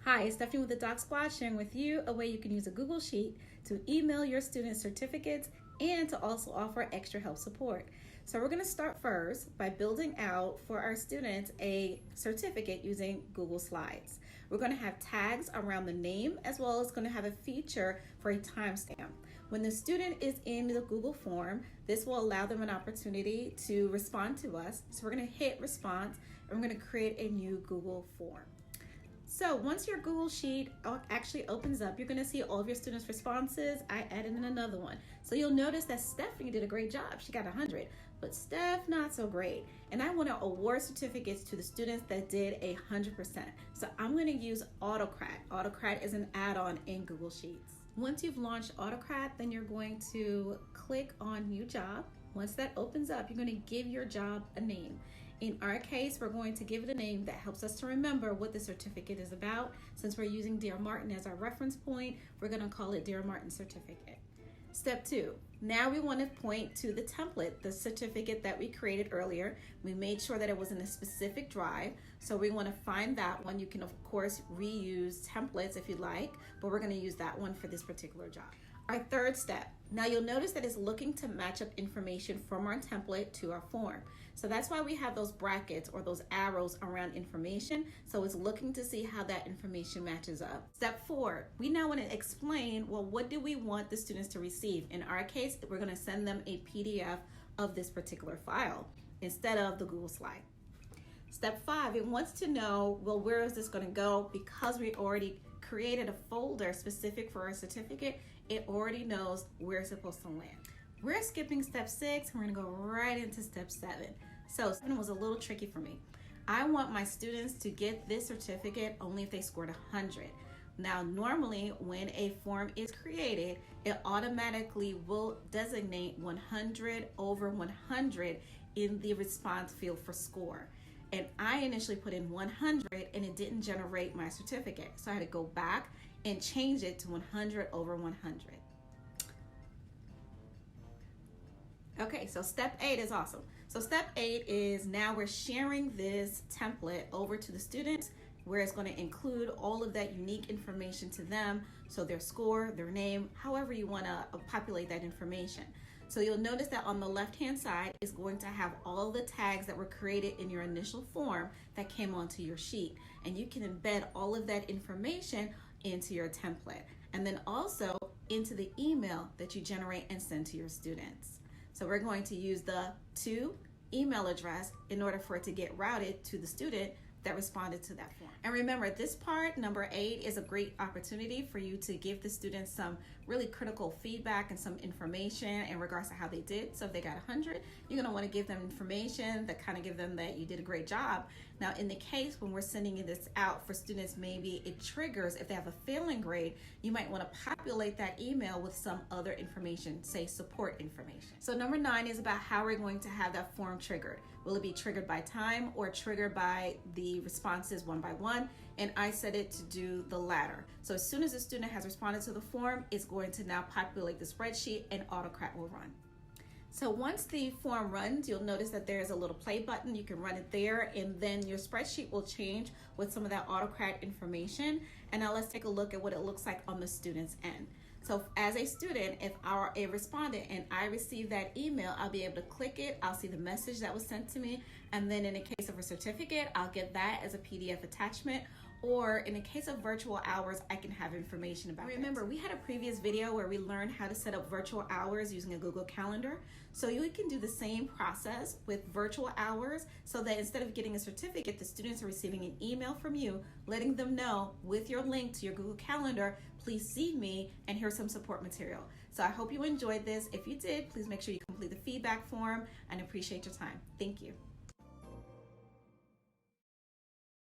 Hi, it's Stephanie with the Doc Squad sharing with you a way you can use a Google Sheet to email your student certificates and to also offer extra help support. So we're going to start first by building out for our students a certificate using Google Slides. We're going to have tags around the name as well as going to have a feature for a timestamp. When the student is in the Google form, this will allow them an opportunity to respond to us. So we're going to hit response and we're going to create a new Google form. So once your Google Sheet actually opens up, you're going to see all of your students' responses. I added in another one. So you'll notice that Stephanie did a great job. She got 100, but Steph, not so great. And I want to award certificates to the students that did 100%. So I'm going to use AutoCrat. AutoCrat is an add-on in Google Sheets. Once you've launched AutoCrat, then you're going to click on New Job. Once that opens up, you're going to give your job a name. In our case, we're going to give it a name that helps us to remember what the certificate is about. Since we're using Dear Martin as our reference point, we're going to call it Dear Martin Certificate. Step 2, now we want to point to the template, the certificate that we created earlier. We made sure that it was in a specific drive, so we want to find that one. You can, of course, reuse templates if you like, but we're going to use that one for this particular job. Our third step, now you'll notice that it's looking to match up information from our template to our form. So that's why we have those brackets or those arrows around information. So it's looking to see how that information matches up. Step 4, we now want to explain, well, what do we want the students to receive? In our case, we're going to send them a PDF of this particular file instead of the Google slide. Step 5, it wants to know, well, where is this going to go? Because we already created a folder specific for our certificate, it already knows where it's supposed to land. We're skipping step 6, we're gonna go right into step 7. So 7 was a little tricky for me. I want my students to get this certificate only if they scored 100. Now, normally when a form is created, it automatically will designate 100 over 100 in the response field for score. And I initially put in 100 and it didn't generate my certificate. So I had to go back and change it to 100 over 100. Okay, so step 8 is awesome. So step 8 is now we're sharing this template over to the students where it's going to include all of that unique information to them. So their score, their name, however you want to populate that information. So you'll notice that on the left-hand side is going to have all the tags that were created in your initial form that came onto your sheet. And you can embed all of that information into your template and then also into the email that you generate and send to your students. So we're going to use the to email address in order for it to get routed to the student that responded to that form. And remember, this part, number 8, is a great opportunity for you to give the students some really critical feedback and some information in regards to how they did. So if they got 100, you're gonna wanna give them information that kind of give them that you did a great job. Now, in the case when we're sending this out for students, maybe it triggers, if they have a failing grade, you might wanna populate that email with some other information, say support information. So number 9 is about how we're going to have that form triggered. Will it be triggered by time or triggered by the responses one by one? And I set it to do the latter. So as soon as the student has responded to the form, it's going to now populate the spreadsheet and AutoCrat will run. So once the form runs, you'll notice that there's a little play button. You can run it there and then your spreadsheet will change with some of that AutoCrat information. And now let's take a look at what it looks like on the student's end. So as a student, if I'm a respondent and I receive that email, I'll be able to click it, I'll see the message that was sent to me, and then in the case of a certificate, I'll get that as a PDF attachment, or in the case of virtual hours, I can have information about it. Remember, we had a previous video where we learned how to set up virtual hours using a Google Calendar. So you can do the same process with virtual hours so that instead of getting a certificate, the students are receiving an email from you letting them know with your link to your Google Calendar, please see me and here's some support material. So I hope you enjoyed this. If you did, please make sure you complete the feedback form and appreciate your time. Thank you.